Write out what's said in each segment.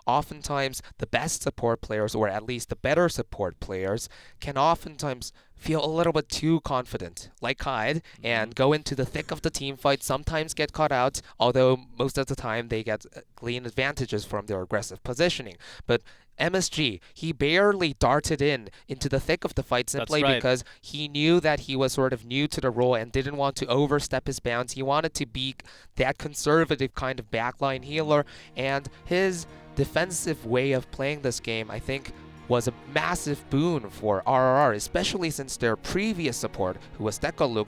oftentimes the best support players, or at least the better support players, can oftentimes feel a little bit too confident, like Hyde, and go into the thick of the team fight, sometimes get caught out, although most of the time they get glean advantages from their aggressive positioning. But MSG, he barely darted into the thick of the fight simply because he knew that he was sort of new to the role and didn't want to overstep his bounds. He wanted to be that conservative kind of backline healer, and his defensive way of playing this game, I think, was a massive boon for RRR, especially since their previous support, who was Dekaluk,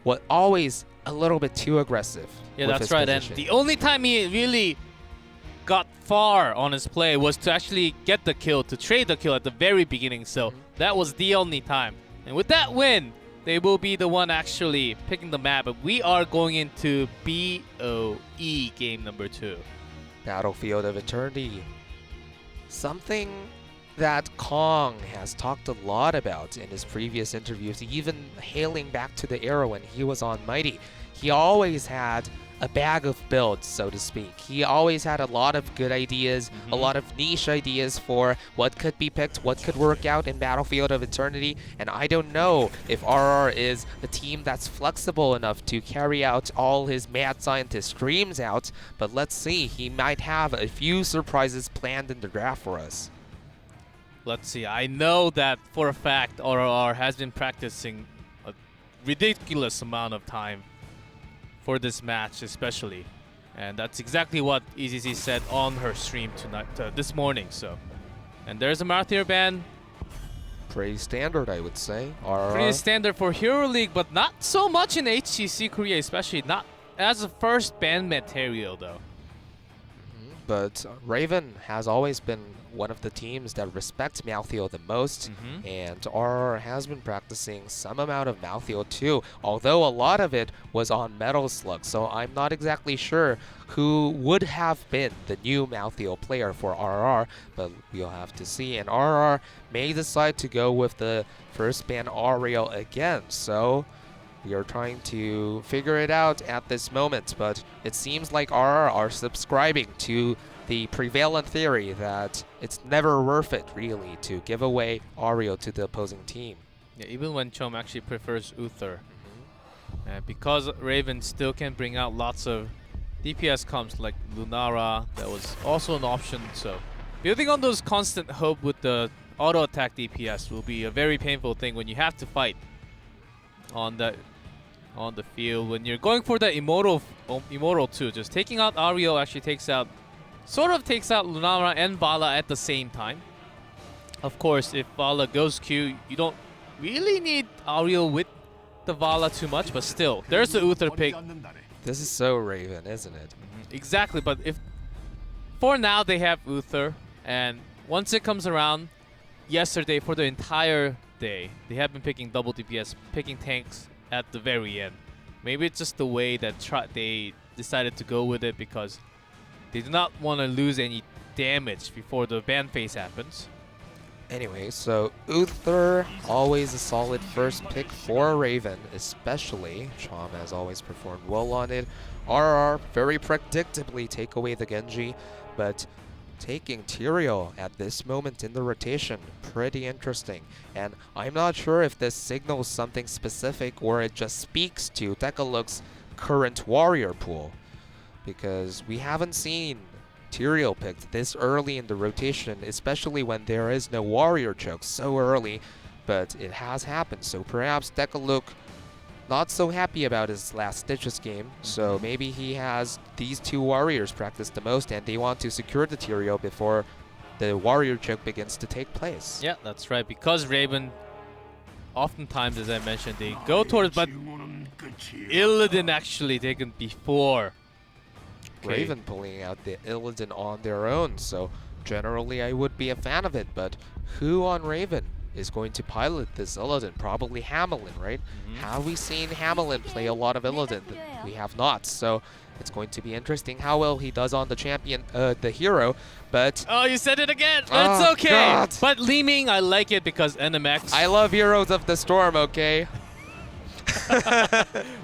was always a little bit too aggressive. Yeah, that's right. And the only time he really got far on his play was to actually get the kill, to trade the kill at the very beginning. So that was the only time. And with that win, they will be the one actually picking the map. But we are going into BOE game number 2. Battlefield of Eternity. Something that Kong has talked a lot about in his previous interviews, even hailing back to the era when he was on Mighty. He always had a bag of builds, so to speak. He always had a lot of good ideas, a lot of niche ideas for what could be picked, what could work out in Battlefield of Eternity, and I don't know if RR is a team that's flexible enough to carry out all his mad scientist dreams out, but let's see, he might have a few surprises planned in the draft for us. Let's see, I know that for a fact RR has been practicing a ridiculous amount of time for this match especially. And that's exactly what HGC said on her stream tonight, this morning. So, and there's a Martyr ban. Pretty standard, I would say. RR. Pretty standard for Hero League, but not so much in HGC Korea, especially not as a first ban material though. But Raven has always been one of the teams that respects Maltheo the most, and RR has been practicing some amount of Maltheo too, although a lot of it was on Metal Slug, so I'm not exactly sure who would have been the new Maltheo player for RR, but we'll have to see. And RR may decide to go with the first ban Ariel again, so we are trying to figure it out at this moment, but it seems like RR are subscribing to the prevalent theory that it's never worth it, really, to give away Ariel to the opposing team. Yeah, even when Chom actually prefers Uther. Because Raven still can bring out lots of DPS comps like Lunara, that was also an option, so building on those constant hope with the auto-attack DPS will be a very painful thing when you have to fight on the field. When you're going for the Immortal too, just taking out Ariel actually sort of takes out Lunara and Vala at the same time. Of course, if Vala goes Q, you don't really need Ariel with the Vala too much, but still, there's the Uther pick. This is so Raven, isn't it? Exactly, but if for now they have Uther, and once it comes around, yesterday for the entire day, they have been picking double DPS, picking tanks at the very end. Maybe it's just the way that they decided to go with it because they do not want to lose any damage before the ban phase happens. Anyway, so Uther, always a solid first pick for Raven, especially. Chom has always performed well on it. RR, very predictably take away the Genji, but taking Tyrael at this moment in the rotation, pretty interesting. And I'm not sure if this signals something specific or it just speaks to Dekaluk's current warrior pool, because we haven't seen Tyrael picked this early in the rotation, especially when there is no warrior choke so early, but it has happened. So perhaps Dekaluk not so happy about his last Stitches game, so maybe he has these two warriors practice the most and they want to secure the Tyrael before the warrior choke begins to take place. Yeah, that's right, because Raven, oftentimes, as I mentioned, they go towards, but Illidan actually taken before. Raven pulling out the Illidan on their own, so generally I would be a fan of it, but who on Raven is going to pilot this Illidan? Probably Hamelin, right? Have we seen Hamelin play a lot of Illidan? We have not, so it's going to be interesting how well he does on the champion, the hero, but... Oh, you said it again! It's okay! God. But Li Ming, I like it because NMX... I love Heroes of the Storm, okay?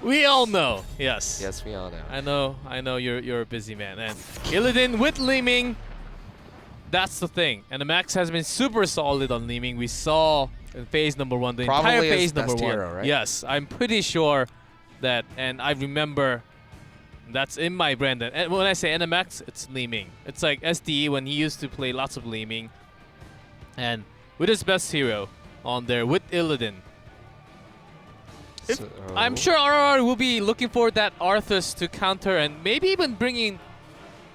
We all know, yes. Yes, we all know. I know you're a busy man. And Illidan with Li Ming, That's the thing. And the Max has been super solid on Liming. We saw in phase number 1, the Probably entire his phase number best 1. hero, right? Yes, I'm pretty sure that, and I remember that's in my brand. And when I say NMX, it's Liming. It's like SDE when he used to play lots of Liming. And with his best hero on there, with Illidan. So, I'm sure RRR will be looking for that Arthas to counter and maybe even bringing...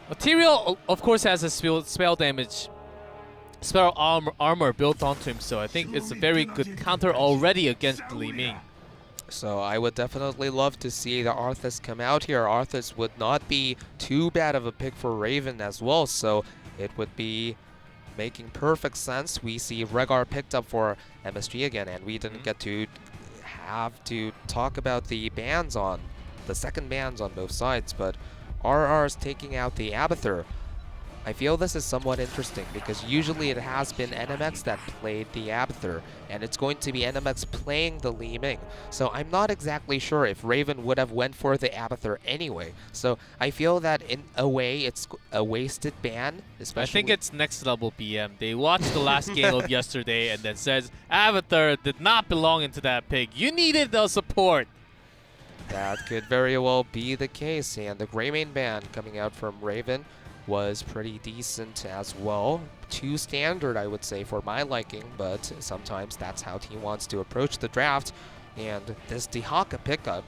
Material, of course, has a spell damage, spell armor built onto him, so I think it's a very good counter already against Li Ming. So I would definitely love to see the Arthas come out here. Arthas would not be too bad of a pick for Raven as well, so it would be making perfect sense. We see Rrr picked up for MSG again, and we didn't get to have to talk about the bans on, the second bans on both sides, but RR is taking out the Abathur. I feel this is somewhat interesting because usually it has been NMX that played the Abathur, and it's going to be NMX playing the Li Ming. So I'm not exactly sure if Raven would have went for the Abathur anyway. So I feel that in a way it's a wasted ban, especially. I think it's next level BM. They watched the last game of yesterday and then says, Abathur did not belong into that pick. You needed the support. That could very well be the case, and the Greymane ban coming out from Raven was pretty decent as well. Too standard, I would say, for my liking, but sometimes that's how team wants to approach the draft. And this Dehaka pickup,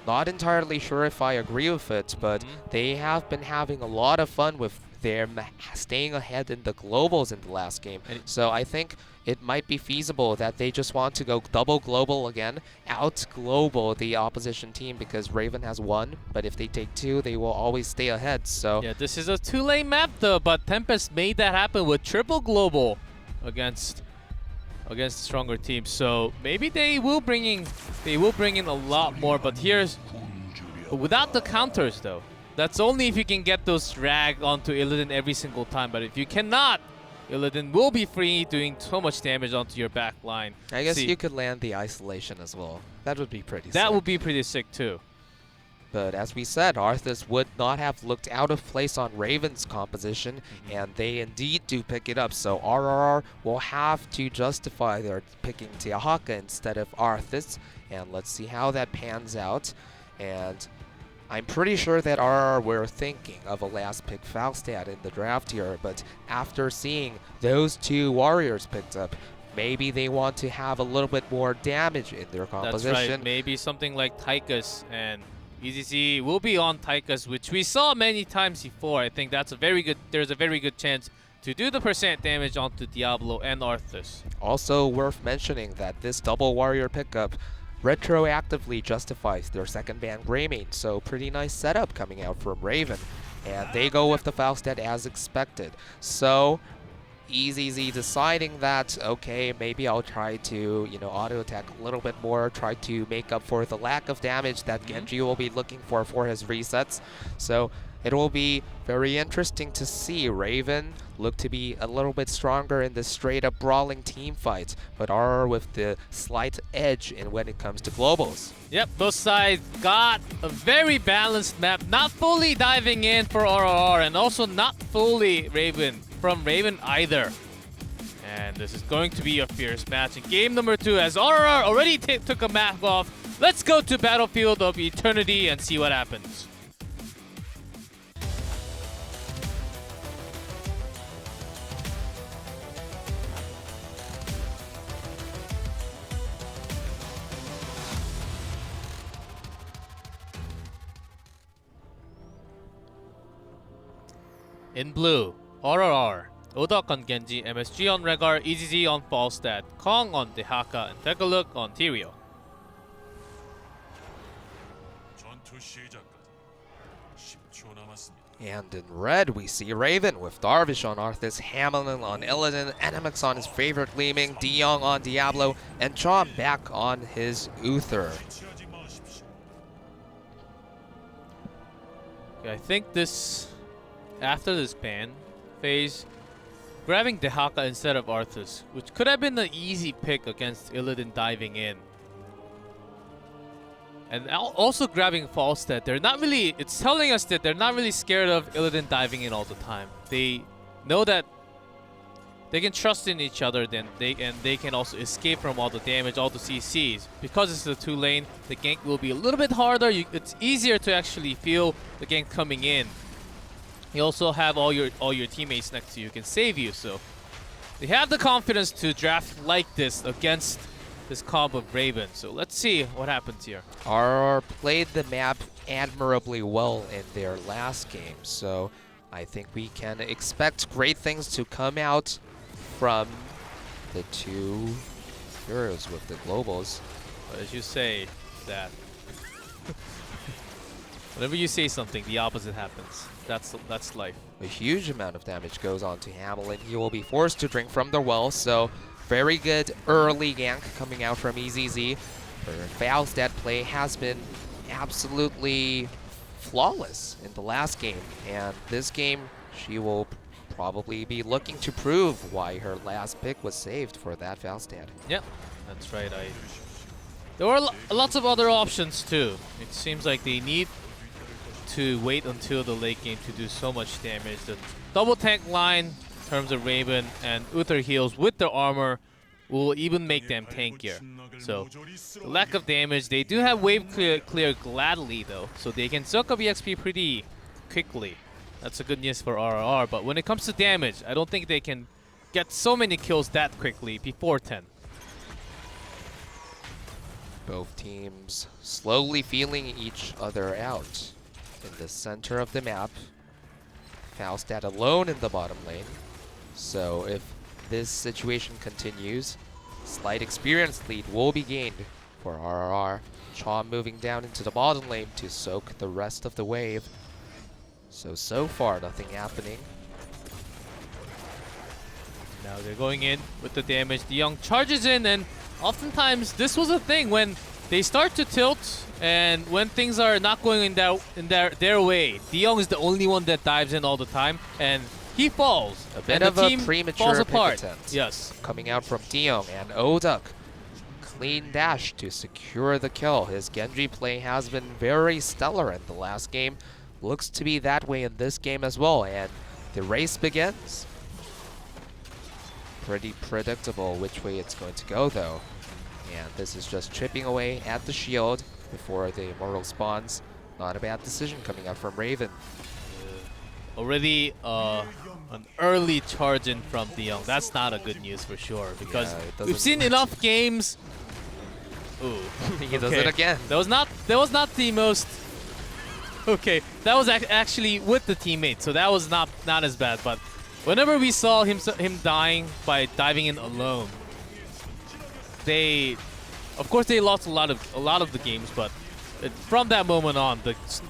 not entirely sure if I agree with it, but they have been having a lot of fun with them staying ahead in the globals in the last game. So I think it might be feasible that they just want to go double global again, out global the opposition team, because Raven has 1, but if they take 2, they will always stay ahead. So yeah, this is a 2-lane map though, but Tempest made that happen with triple global against stronger teams. So maybe they will bring in a lot more, but here's without the counters though. That's only if you can get those drag onto Illidan every single time, but if you cannot, Illidan will be free doing so much damage onto your back line. I guess you could land the isolation as well. That would be pretty sick. That would be pretty sick too. But as we said, Arthas would not have looked out of place on Raven's composition, and they indeed do pick it up. So RRR will have to justify their picking Dehaka instead of Arthas, and let's see how that pans out. And I'm pretty sure that RR were thinking of a last pick Falstad in the draft here, but after seeing those 2 warriors picked up, maybe they want to have a little bit more damage in their composition. That's right. Maybe something like Tychus, and HGC will be on Tychus, which we saw many times before. I think that's there's a very good chance to do the % damage onto Diablo and Arthas. Also worth mentioning that this double warrior pickup retroactively justifies their second ban Greymane, so pretty nice setup coming out from Raven. And they go with the Falstad as expected. So EZZ deciding that, okay, maybe I'll try to, auto attack a little bit more, try to make up for the lack of damage that Genji will be looking for his resets. So it will be very interesting to see Raven look to be a little bit stronger in this straight-up brawling team fight, but RR with the slight edge in when it comes to globals. Yep, both sides got a very balanced map, not fully diving in for RR, and also not fully Raven from Raven either. And this is going to be a fierce match in game number 2 as RR already took a map off. Let's go to Battlefield of Eternity and see what happens. In blue, RRR, Odak on Genji, MSG on Rrr, EZZ on Falstad, Kong on Dehaka, and take a look on Tyrio. And in red, we see Raven with Darvish on Arthas, Hamilton on Illidan, NMX on his favorite Li Ming, DeYoung on Diablo, and Chom back on his Uther. Okay, I think after this ban phase, grabbing Dehaka instead of Arthas, which could have been an easy pick against Illidan diving in. And also grabbing Falstad, it's telling us that they're not really scared of Illidan diving in all the time. They know that they can trust in each other, then they can also escape from all the damage, all the CCs. Because it's the 2 lane, the gank will be a little bit harder. It's easier to actually feel the gank coming in. You also have all your teammates next to you who can save you, so they have the confidence to draft like this against this comp of Raven. So let's see what happens here. RR played the map admirably well in their last game, so I think we can expect great things to come out from the two heroes with the globals. But as you say, that whenever you say something, the opposite happens. That's life. A huge amount of damage goes on to Hamel, and he will be forced to drink from the well, so very good early gank coming out from EZZ. Her Falstad play has been absolutely flawless in the last game, and this game she will probably be looking to prove why her last pick was saved for that Falstad. Yep, that's right. There were lots of other options too. It seems like they need to wait until the late game to do so much damage. The double tank line in terms of Raven and Uther heals with their armor will even make them tankier. So the lack of damage, they do have wave clear gladly though, so they can soak up EXP pretty quickly. That's a good news for RRR, but when it comes to damage, I don't think they can get so many kills that quickly before 10. Both teams slowly feeling each other out. In the center of the map, Falstad alone in the bottom lane. So if this situation continues, slight experience lead will be gained for RRR. Chom moving down into the bottom lane to soak the rest of the wave. So far, nothing happening. Now they're going in with the damage. De Jong charges in, and oftentimes this was a thing when they start to tilt and when things are not going in their way. De Jong is the only one that dives in all the time, and he falls. A bit and of the a team premature falls pick apart. attempt. Yes. Coming out from De Jong, and Oduk. Clean dash to secure the kill. His Genji play has been very stellar in the last game. Looks to be that way in this game as well, and the race begins. Pretty predictable which way it's going to go though. And this is just chipping away at the shield before the Immortal spawns. Not a bad decision coming out from Raven. Already an early charge in from De Jong. That's not a good news for sure, because we've seen enough games. Ooh, he does it again. That was not the most. Okay, that was actually with the teammate, so that was not as bad. But whenever we saw him dying by diving in alone, of course they lost a lot of the games, but from that moment on,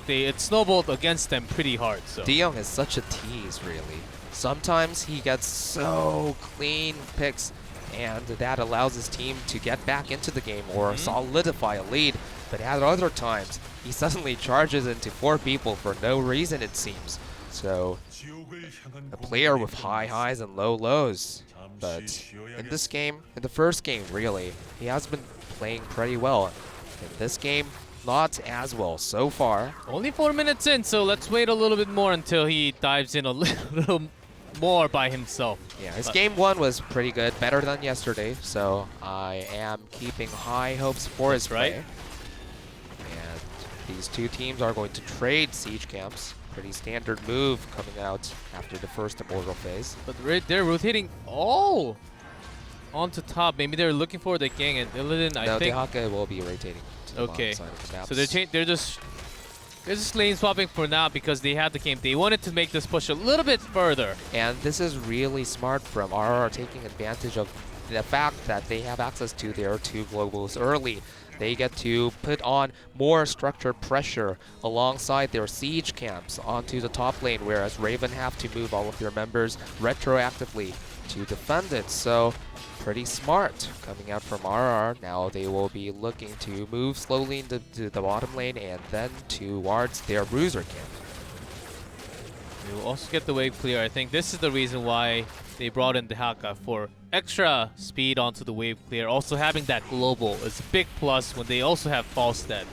it snowballed against them pretty hard. So De Jong is such a tease, really. Sometimes he gets so clean picks, and that allows his team to get back into the game or solidify a lead. But at other times, he suddenly charges into 4 people for no reason, it seems. So, a player with high highs and low lows. But in this game, in the first game, really, he has been playing pretty well. In this game, not as well so far. Only 4 minutes in, so let's wait a little bit more until he dives in a little more by himself. Yeah, his game 1 was pretty good, better than yesterday. So, I am keeping high hopes for his play. These two teams are going to trade siege camps. Pretty standard move coming out after the first Immortal phase. But they're rotating all onto top. Maybe they're looking for the gang, and Illidan, I think. No, Dehaka will be rotating to the bottom side of the map. So they're just lane swapping for now because they had the game. They wanted to make this push a little bit further. And this is really smart from RR, taking advantage of the fact that they have access to their 2 globals early. They get to put on more structured pressure alongside their siege camps onto the top lane, whereas Raven have to move all of their members retroactively to defend it. So pretty smart coming out from RR. Now they will be looking to move slowly into the bottom lane and then towards their bruiser camp. We will also get the wave clear. I think this is the reason why they brought in Dehaka for extra speed onto the wave clear. Also having that global is a big plus when they also have Falstad.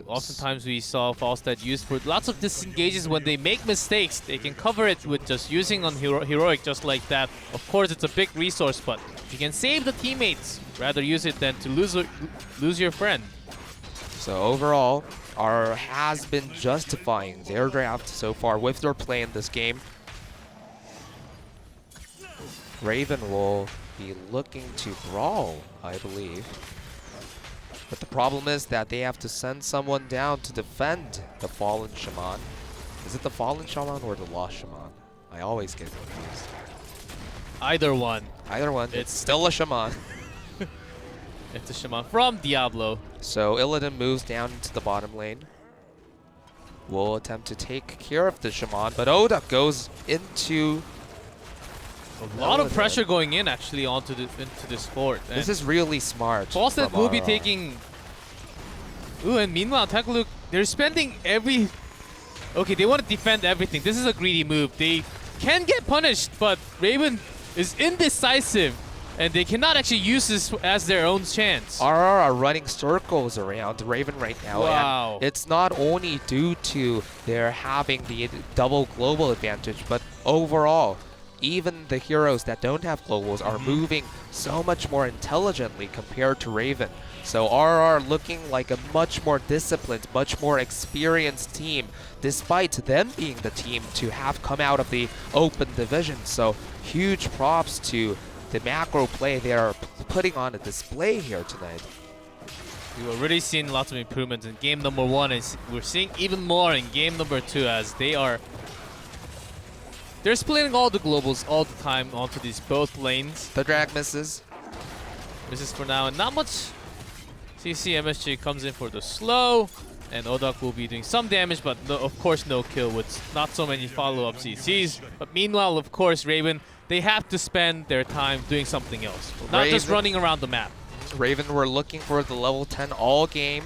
Oftentimes we saw Falstad used for lots of disengages. When they make mistakes, they can cover it with just using on heroic just like that. Of course, it's a big resource, but if you can save the teammates, rather use it than to lose your friend. So overall, RR has been justifying their draft so far with their play in this game. Raven will be looking to brawl, I believe. But the problem is that they have to send someone down to defend the Fallen Shaman. Is it the Fallen Shaman or the Lost Shaman? I always get confused. Either one. Either one. It's still a Shaman. It's a Shaman from Diablo. So Illidan moves down into the bottom lane. Will attempt to take care of the Shaman, but Oda goes into... A lot of pressure going in actually into this fort. This is really smart. Falstad will be taking... Ooh, and meanwhile, Takaluk, they're spending every... Okay, they want to defend everything. This is a greedy move. They can get punished, but Raven is indecisive. And they cannot actually use this as their own chance. RR are running circles around Raven right now. Wow. And it's not only due to their having the double global advantage, but overall, even the heroes that don't have globals are moving so much more intelligently compared to Raven. So RR looking like a much more disciplined, much more experienced team, despite them being the team to have come out of the open division. So huge props to the macro play they are putting on a display here tonight. We've already seen lots of improvements in game number 1, and we're seeing even more in game number 2 as they're splitting all the globals all the time onto these both lanes. The drag misses. Misses for now, and not much. CC MSG comes in for the slow, and Odak will be doing some damage, but no, of course no kill with not so many follow-up CCs. But meanwhile, of course, Raven, they have to spend their time doing something else, not just running around the map. Raven were looking for the level 10 all game,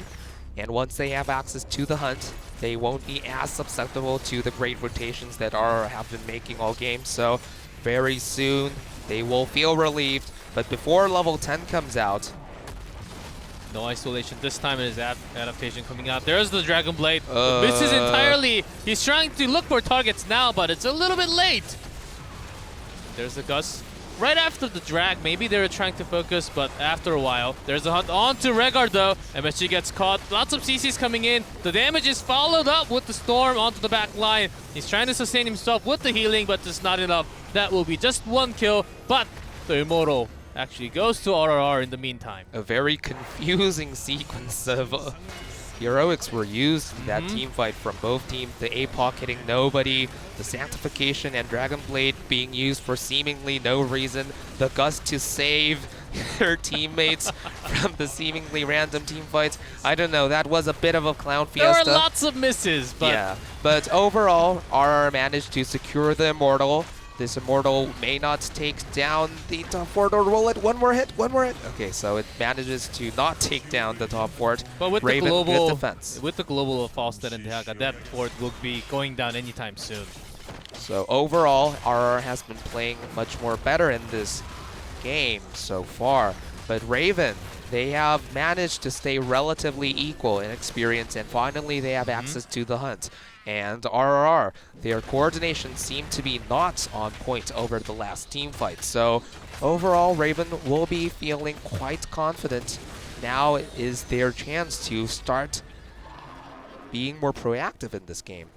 and once they have access to the hunt, they won't be as susceptible to the great rotations that RR have been making all game. So very soon, they will feel relieved. But before level 10 comes out, no isolation this time, and his adaptation coming out. There's the Dragon Blade. Misses entirely. He's trying to look for targets now, but it's a little bit late. There's the Gus. Right after the drag, maybe they were trying to focus, but after a while, there's a hunt onto Regard though. MSG gets caught. Lots of CCs coming in. The damage is followed up with the Storm onto the back line. He's trying to sustain himself with the healing, but just not enough. That will be just one kill, but the Immortal actually goes to RRR in the meantime. A very confusing sequence of heroics were used in that team fight from both teams. The APOC hitting nobody, the Sanctification and Dragon Blade being used for seemingly no reason, the Gust to save their teammates from the seemingly random team fights. I don't know, that was a bit of a clown fiesta. There were lots of misses, but... Yeah, but overall, RR managed to secure the Immortal. This Immortal may not take down the top fort, or will it? One more hit, one more hit. Okay, so it manages to not take down the top fort. But with Raven, the global, good defense. With the global of Falstad and Dehaga, that fort will be going down anytime soon. So overall, RR has been playing much more better in this game so far. But Raven, they have managed to stay relatively equal in experience, and finally they have access to the hunt. And RRR, their coordination seemed to be not on point over the last team fight. So overall, Raven will be feeling quite confident. Now is their chance to start being more proactive in this game.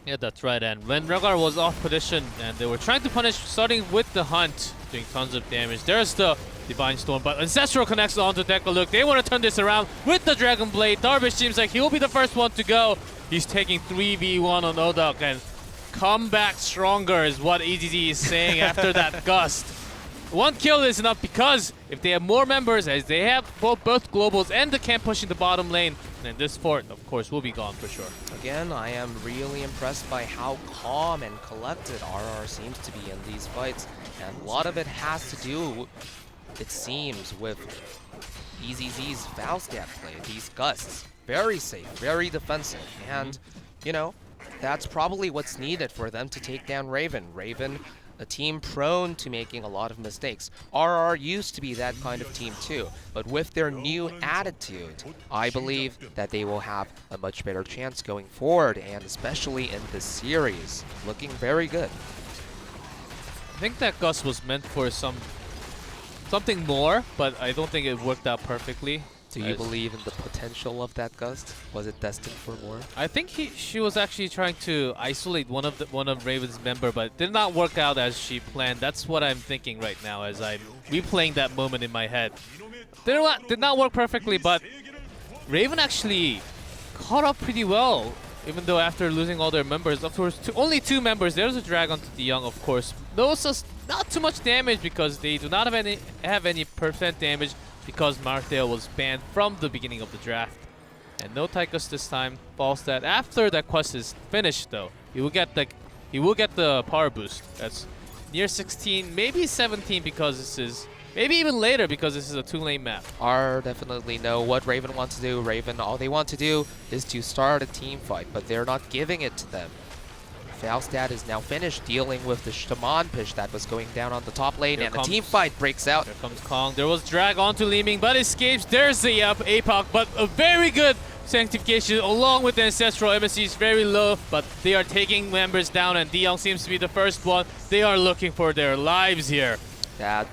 Yeah, that's right. And when Rhaegar was off position and they were trying to punish, starting with the hunt, doing tons of damage. There's the Divine Storm, but Ancestral connects onto Dekaluk. They want to turn this around with the Dragon Blade. Darvish seems like he'll be the first one to go. He's taking 3v1 on Odak, and come back stronger is what EZZ is saying after that Gust. One kill is enough, because if they have more members, as they have both globals and the camp pushing the bottom lane, then this fort, of course, will be gone for sure. Again, I am really impressed by how calm and collected RR seems to be in these fights. And a lot of it has to do, it seems, with EZZ's Falstad play, these Gusts. Very safe, very defensive, and, you know, that's probably what's needed for them to take down Raven. Raven a team prone to making a lot of mistakes. RR used to be that kind of team too, but with their new attitude, I believe that they will have a much better chance going forward, and especially in this series. Looking very good. I think that Gus was meant for something more, but I don't think it worked out perfectly. Do you believe in the potential of that gust? Was it destined for more? I think she was actually trying to isolate one of Raven's member, but it did not work out as she planned. That's what I'm thinking right now as I'm replaying that moment in my head. Did not work perfectly, but Raven actually caught up pretty well, even though after losing all their members. Of course, only 2 members. There's a drag onto DeYoung, of course. Not too much damage because they do not have any percent damage, because Marthael was banned from the beginning of the draft. And no Tychus this time. Falstad, after that quest is finished though, he will get the power boost. That's near 16, maybe 17, because this is maybe even later, because this is a 2-lane map. R definitely know what Raven wants to do. Raven, all they want to do is to start a team fight, but they're not giving it to them. Falstad is now finished dealing with the Shaman push that was going down on the top lane, and a team fight breaks out. There comes Kong. There was drag onto Li Ming, but escapes. There's the APOC, but a very good sanctification along with the Ancestral. MSC is very low, but they are taking members down, and DeYoung seems to be the first one. They are looking for their lives here. That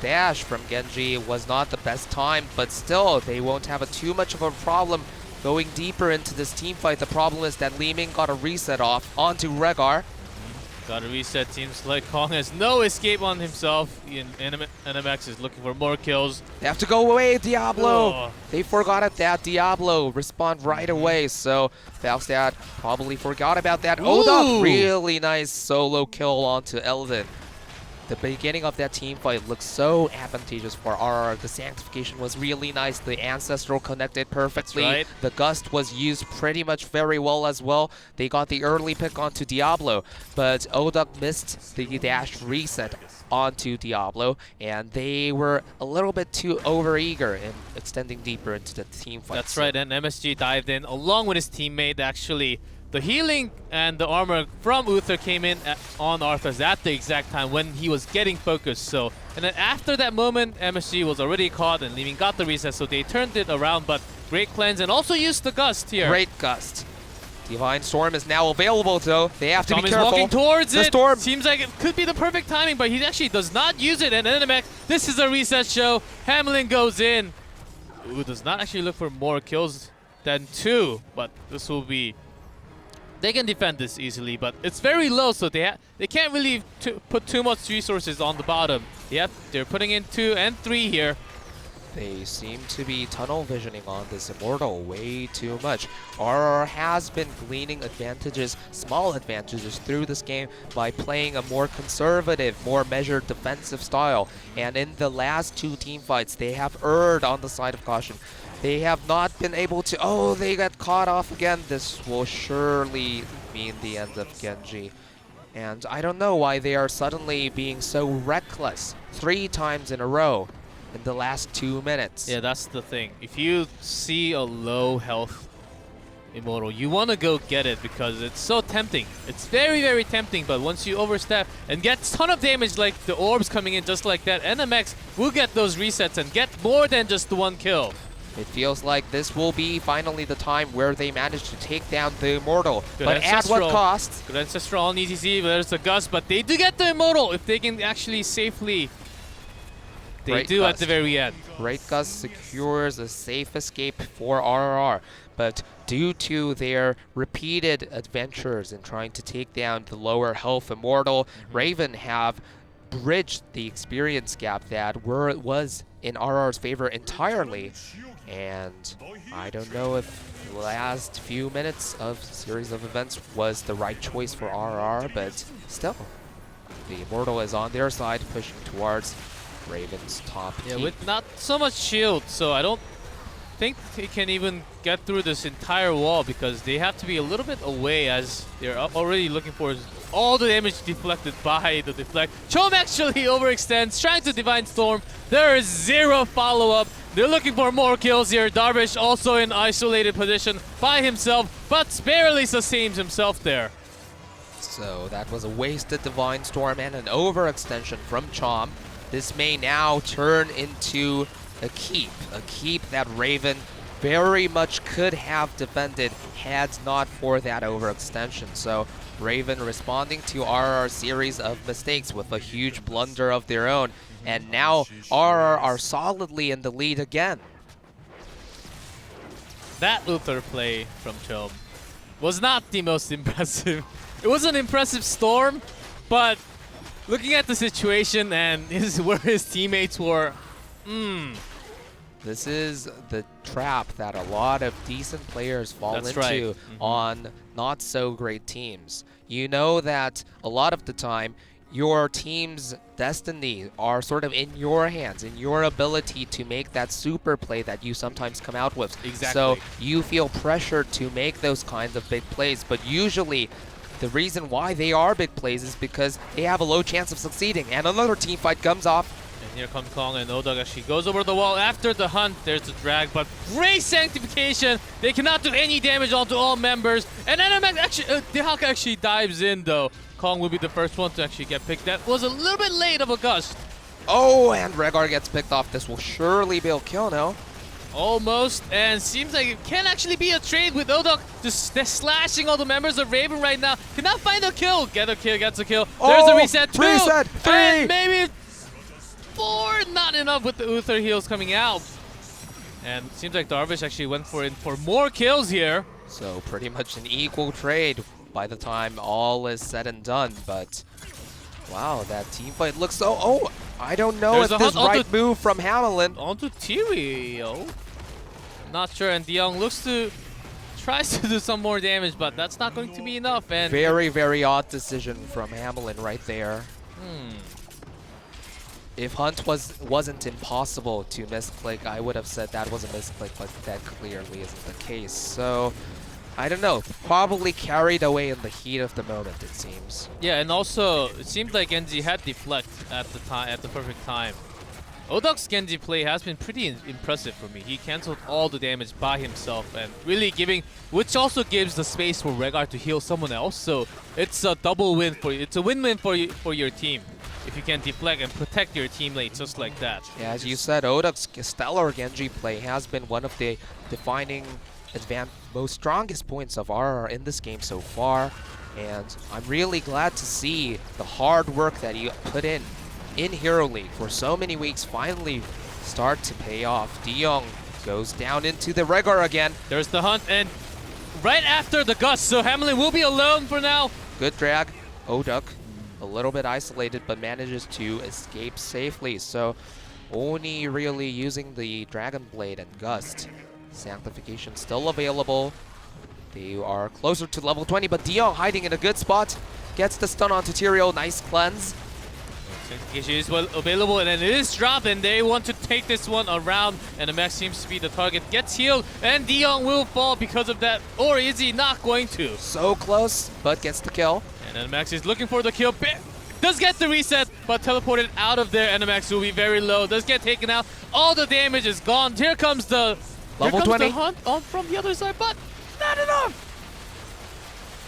dash from Genji was not the best time, but still, they won't have too much of a problem going deeper into this team fight. The problem is that Li Ming got a reset off onto Rrr. Got a reset. Seems like Kong has no escape on himself. NMX is looking for more kills. They have to go away, Diablo! Oh. They forgot it, that Diablo respond right away, so Falstad probably forgot about that. Odok, really nice solo kill onto Elden. The beginning of that team fight looks so advantageous for RR. The sanctification was really nice. The Ancestral connected perfectly. Right. The Gust was used pretty much very well as well. They got the early pick onto Diablo, but Odok missed the dash reset onto Diablo, and they were a little bit too overeager in extending deeper into the team fight. That's right, and MSG dived in along with his teammate. Actually, the healing and the armor from Uther came in on Arthas at the exact time when he was getting focused. So, and then after that moment, MSG was already caught and Li Ming got the reset, so they turned it around, but great cleanse and also used the Gust here. Great Gust. Divine Storm is now available, though. They have to be careful. Is walking towards it. Storm. Seems like it could be the perfect timing, but he actually does not use it. And NMX, this is a reset show. Hamlin goes in. Ooh, does not actually look for more kills than 2, but this will be... They can defend this easily, but it's very low, so they can't really put too much resources on the bottom. Yep, they're putting in 2 and 3 here. They seem to be tunnel visioning on this Immortal way too much. RR has been gleaning advantages, small advantages through this game by playing a more conservative, more measured defensive style. And in the last 2 team fights, they have erred on the side of caution. They have not been able to... Oh, they got caught off again. This will surely mean the end of Genji. And I don't know why they are suddenly being so reckless 3 times in a row in the last 2 minutes. Yeah, that's the thing. If you see a low health Immortal, you want to go get it because it's so tempting. It's very, very tempting, but once you overstep and get a ton of damage like the orbs coming in just like that, NMX will get those resets and get more than just the 1 kill. It feels like this will be finally the time where they manage to take down the Immortal. Good but Ancestral. at what cost? Good Ancestral on ETC, there's a Gust, but they do get the Immortal if they can actually safely... They Great do Gust. at the very end. Great Gust secures a safe escape for RRR, but due to their repeated adventures in trying to take down the lower health Immortal, Raven have bridged the experience gap that was in RR's favor entirely. And I don't know if the last few minutes of series of events was the right choice for RR, but still, the Immortal is on their side, pushing towards Raven's top Yeah, team. with not so much shield, so I don't think they can even get through this entire wall because they have to be a little bit away as they're already looking for all the damage deflected by the deflect. Chom actually overextends, trying to Divine Storm. There is 0 follow-up. They're looking for more kills here. Darvish also in isolated position by himself, but barely sustains himself there. So that was a wasted Divine Storm and an overextension from Chom. This may now turn into a keep that Raven very much could have defended had not for that overextension. So Raven responding to RR's series of mistakes with a huge blunder of their own. And now RR are solidly in the lead again. That Uther play from Chom was not the most impressive. It was an impressive storm, but looking at the situation and where his teammates were, This is the trap that a lot of decent players fall That's into right. on not so great teams. You know that a lot of the time, your team's destiny are sort of in your hands, in your ability to make that super play that you sometimes come out with. Exactly. So you feel pressured to make those kinds of big plays, but usually the reason why they are big plays is because they have a low chance of succeeding, and another team fight comes off. And here comes Kong, and Odog actually goes over the wall after the hunt. There's the drag, but great sanctification. They cannot do any damage onto all members. And NMX actually, Dehak actually dives in though. Kong will be the first one to actually get picked. That was a little bit late of a gust. Oh, and Rrr gets picked off. This will surely be a kill now. Almost, and seems like it can actually be a trade with Odog just slashing all the members of Raven right now. Cannot find a kill. Get a kill, gets a kill. There's a reset, 2. Reset, 3. And maybe 4. Not enough with the Uther heals coming out. And seems like Darvish actually went for more kills here. So pretty much an equal trade by the time all is said and done. But wow, that team fight looks so... Oh, I don't know There's if a this hunt right move from Hamelin. Onto Tyrio. Not sure, and DeYoung tries to do some more damage, but that's not going to be enough. And Very, very odd decision from Hamelin right there. If Hunt wasn't impossible to misclick, I would have said that was a misclick, but that clearly isn't the case. So, I don't know. Probably carried away in the heat of the moment, it seems. Yeah, and also it seemed like Genji had deflect at the perfect time. Odog's Genji play has been pretty impressive for me. He cancelled all the damage by himself and really which also gives the space for Rrr to heal someone else. So it's a double win for you. It's a win-win for your team if you can deflect and protect your teammate just like that. Yeah, as you said, Odog's stellar Genji play has been one of the defining most strongest points of RR in this game so far. And I'm really glad to see the hard work that you put in Hero League for so many weeks finally start to pay off. DeYoung goes down into the Rrr again. There's the hunt, and right after the gust, so Hamelin will be alone for now. Good drag. Odog a little bit isolated, but manages to escape safely. So Oni really using the Dragon Blade and Gust. Sanctification still available. They are closer to level 20, but DeYoung hiding in a good spot. Gets the stun onto Tyrio. Nice cleanse. Sanctification is well available, and it is dropped, and they want to take this one around, and the Max seems to be the target. Gets healed, and DeYoung will fall because of that, or is he not going to? So close, but gets the kill. And NMAX is looking for the kill. Does get the reset, but teleported out of there. NMAX will be very low. Does get taken out. All the damage is gone. Here comes the level 20 the hunt on from the other side, but not enough.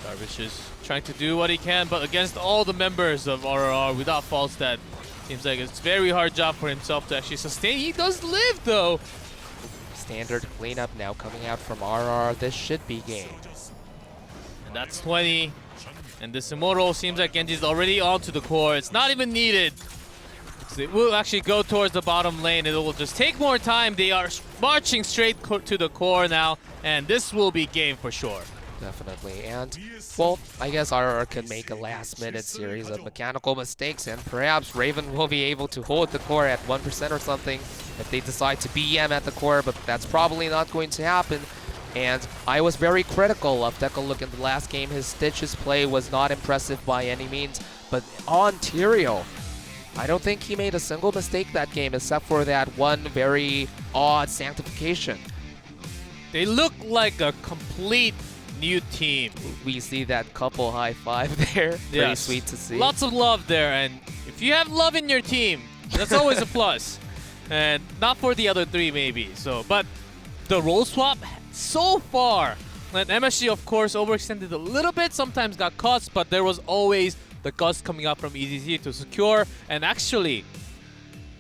Darvish is trying to do what he can, but against all the members of RRR without Falstad, seems like it's a very hard job for himself to actually sustain. He does live though. Standard cleanup now coming out from RR. This should be game. And that's 20. And this Immortal seems like Genji's already onto the core. It's not even needed. So it will actually go towards the bottom lane. It will just take more time. They are marching straight to the core now. And this will be game for sure. Definitely. And, well, I guess RR could make a last-minute series of mechanical mistakes, and perhaps Raven will be able to hold the core at 1% or something if they decide to BM at the core, but that's probably not going to happen. And I was very critical of Decalook in the last game. His Stitch's play was not impressive by any means, but on Tyrio, I don't think he made a single mistake that game except for that one very odd sanctification. They look like a complete new team. We see that couple high five there. Pretty sweet to see. Lots of love there, and if you have love in your team, that's always a plus. And not for the other three maybe. So, but the role swap so far And MSG, of course, overextended a little bit, sometimes got caught, but there was always the gust coming out from EZZ to secure. And actually,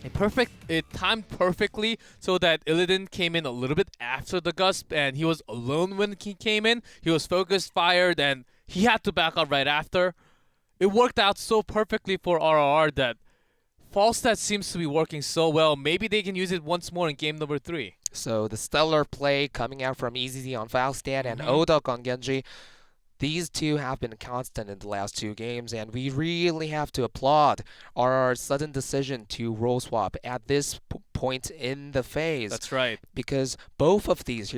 it timed perfectly so that Illidan came in a little bit after the gust, and he was alone when he came in. He was focused, fired, and he had to back out right after. It worked out so perfectly for RRR that Falstad seems to be working so well. Maybe they can use it once more in game number 3. So the stellar play coming out from EZZ on Falstad and Odok on Genji. These two have been constant in the last 2 games, and we really have to applaud our sudden decision to role swap at this point in the phase. That's right. Because both of these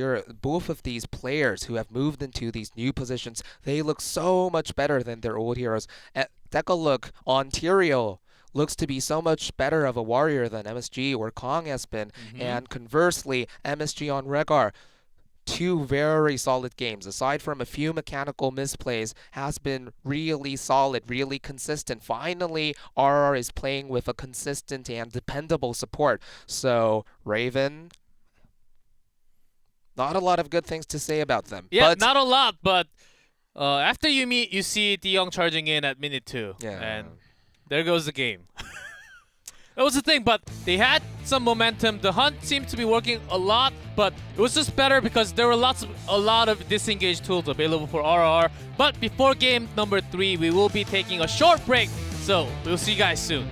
players who have moved into these new positions, they look so much better than their old heroes. Look on Tyrael looks to be so much better of a warrior than MSG or Kong has been, and conversely, MSG on Rehgar. 2 very solid games, aside from a few mechanical misplays, has been really solid, really consistent. Finally, RR is playing with a consistent and dependable support. So, Raven, not a lot of good things to say about them. Yeah, but not a lot, but after you see DeYoung charging in at minute 2, and there goes the game. That was the thing, but they had some momentum. The hunt seemed to be working a lot, but it was just better because there were a lot of disengaged tools available for RRR. But before game number 3, we will be taking a short break, so we'll see you guys soon.